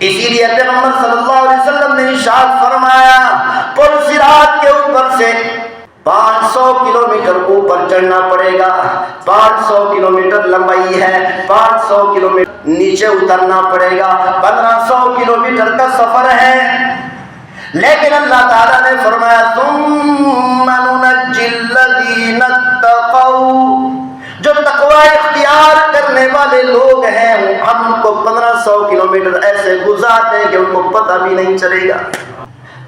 اسی لیے پیغمبر صلی اللہ علیہ وسلم نے ارشاد فرمایا پل صراط کے اوپر سے 500 کلومیٹر اوپر چڑھنا پڑے گا، 500 کلومیٹر لمبائی ہے، 500 کلومیٹر نیچے اترنا پڑے گا، 1500 کلومیٹر کا سفر ہے۔ لیکن اللہ تعالیٰ نے فرمایا ثم ننجی الذین اتقوا، جو تقوی اختیار کرنے والے لوگ ہیں ہم ان کو 1500 کلومیٹر ایسے گزار دیں کہ ان کو پتہ بھی نہیں چلے گا۔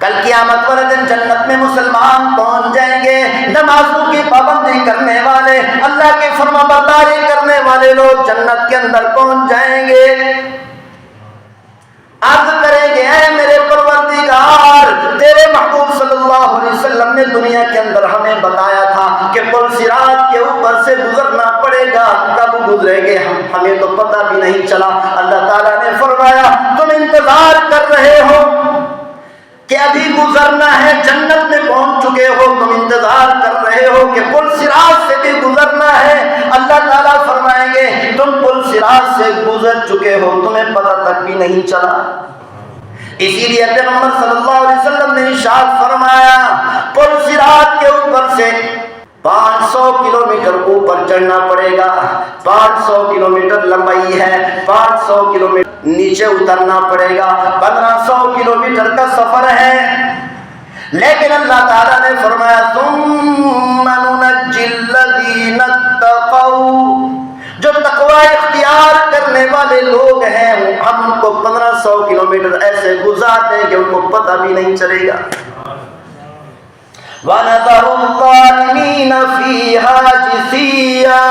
کل قیامت والے دن جنت میں مسلمان پہنچ جائیں گے، نمازوں کی پابندی کرنے والے، اللہ کی فرما برداری کرنے والے لوگ جنت کے اندر پہنچ جائیں گے۔ عرض کریں گے اے میرے پروردگار، تیرے محبوب صلی اللہ علیہ وسلم نے دنیا کے اندر ہمیں بتایا تھا کہ پل صراط کے اوپر سے گزرنا پڑے گا، کب گزریں گے ہمیں تو پتہ بھی نہیں چلا۔ اللہ تعالیٰ نے فرمایا تم انتظار کر رہے ہو کہ ابھی گزرنا ہے، جنت میں پہنچ چکے ہو، تم انتظار کر رہے ہو کہ پل صراط سے بھی گزرنا ہے۔ اللہ تعالیٰ فرمائیں گے تم پل صراط سے گزر چکے ہو، تمہیں پتہ تک بھی نہیں چلا۔ اسی لیے پیغمبر صلی اللہ علیہ وسلم نے ارشاد فرمایا پل صراط کے اوپر سے 500 کلومیٹر اوپر چڑھنا پڑے گا، 500 کلومیٹر لمبائی ہے، 500 کلومیٹر نیچے اترنا پڑے گا، 1500 کلومیٹر کا سفر ہے۔ لیکن اللہ تعالیٰ نے فرمایا ثم ننجی الذین اتقوا، جو تقوی اختیار کرنے والے لوگ ہیں ہم ان کو 1500 کلومیٹر ایسے گزار دیں کہ ان کو پتہ بھی نہیں چلے گا۔ وَنَذَرُ الظَّالِمِينَ فِيهَا جِثِيًّا،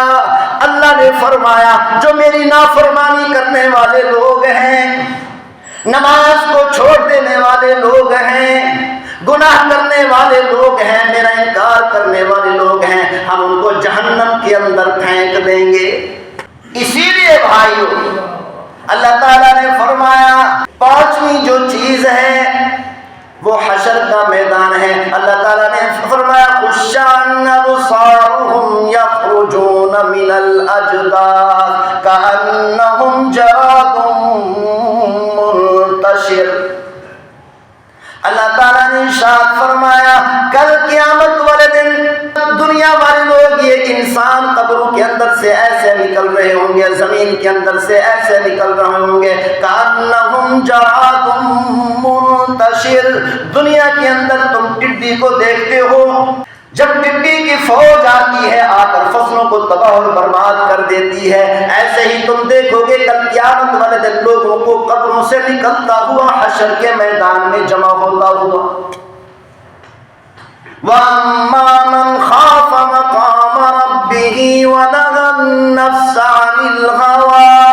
اللہ نے فرمایا جو میری نافرمانی کرنے والے لوگ ہیں، نماز کو چھوڑ دینے والے لوگ ہیں، گناہ کرنے والے لوگ ہیں، میرا انکار کرنے والے لوگ ہیں، ہم ان کو جہنم کے اندر پھینک دیں گے۔ اسی لیے بھائیو اللہ تعالیٰ نے فرمایا 5ویں جو چیز ہے وہ حشر کا میدان ہے۔ اللہ تعالیٰ نے فرمایا خُشَّعَ أَبْصَارُهُمْ يَخْرُجُونَ مِنَ الْأَجْدَاثِ كَأَنَّهُمْ جَرَادٌ مُنتَشِرٌ۔ اللہ تعالیٰ نے ارشاد فرمایا کل قیامت والے دن دنیا والے لوگ، یہ انسان قبروں کے اندر سے ایسے نکل رہے ہوں گے، زمین کے اندر سے ایسے نکل رہے ہوں گے کأنہم جراد منتشر۔ دنیا کے اندر تم ٹڈی کو دیکھتے ہو، جب ٹڈی کی فوج آتی ہے آ کر فصلوں کو تباہ اور برباد کر دیتی ہے، ایسے ہی تم دیکھو گے کل قیامت والے دن لوگوں کو قبروں سے نکلتا ہوا حشر کے میدان میں جمع ہوتا ہوا۔ وَأَمَّا مَنْ خَافَ مَقَامَ رَبِّهِ وَنَهَى النَّفْسَ عَنِ الْهَوَىٰ،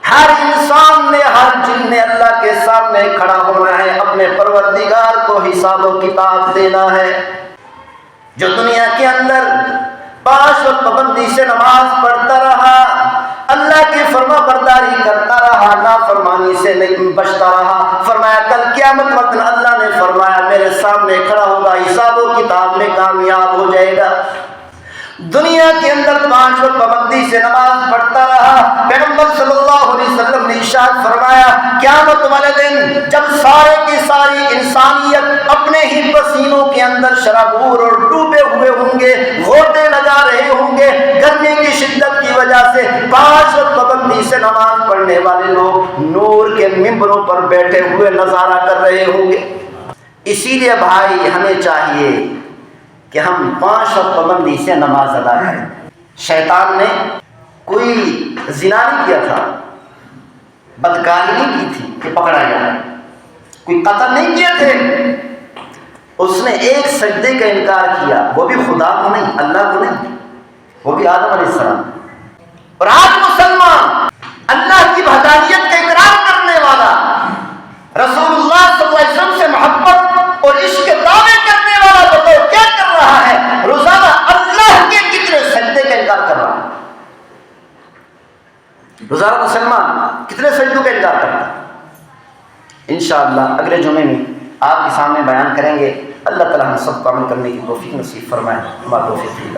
ہر انسان نے، ہر جن نے اللہ کے سامنے کھڑا ہونا ہے، اپنے پروردگار کو حساب و کتاب دینا ہے۔ جو دنیا کے اندر 5 وقت پابندی سے نماز پڑھتا رہا، اللہ کی فرما برداری کرتا رہا، نافرمانی سے بچتا رہا، فرمایا کل قیامت وقت اللہ نے فرمایا میرے سامنے کھڑا ہوگا، حساب و کتاب میں کامیاب ہو جائے گا۔ دنیا کے اندر 5 وقت پابندی سے نماز پڑھتا رہا، پیغمبر صلی اللہ علیہ وسلم نے ارشاد فرمایا قیامت والے دن جب سارے کی ساری انسانیت اپنے ہی پسینوں کے اندر شرابور اور ڈوبے ہوئے ہوں گے، غوطے لگا رہے ہوں گے، گرمی کی شدت کی وجہ سے 5 وقت پابندی سے نماز پڑھنے والے لوگ نور کے ممبروں پر بیٹھے ہوئے نظارہ کر رہے ہوں گے۔ اسی لیے بھائی ہمیں چاہیے کہ ہم 5 وقت پابندی سے نماز ادا کریں۔ شیطان نے کوئی زنا نہیں کیا تھا، بدکاری نہیں کی تھی کہ پکڑا گیا، کوئی قتل نہیں کیے تھے، اس نے ایک سجدے کا انکار کیا، وہ بھی خدا کو نہیں، اللہ کو نہیں، وہ بھی آدم علیہ السلام۔ اور آج مسلمان اللہ کی وحدانیت کا اقرار کرنے والا، رسول اللہ صلی اللہ علیہ وسلم سے محبت اور عشق کے دعوے کرنے والا بتاؤ کیا کر رہا ہے؟ روزانہ اللہ کے کتنے سجدے کا انکار کر رہا ہے؟ روزانہ مسلمان کتنے سجدوں کا انکار کرتا ہے؟ انشاءاللہ اگلے جمعے میں آپ کے سامنے بیان کریں گے۔ اللہ تعالیٰ ہم سب کو عمل کرنے کی توفیق نصیب فرمائے۔ ہمارا توفیق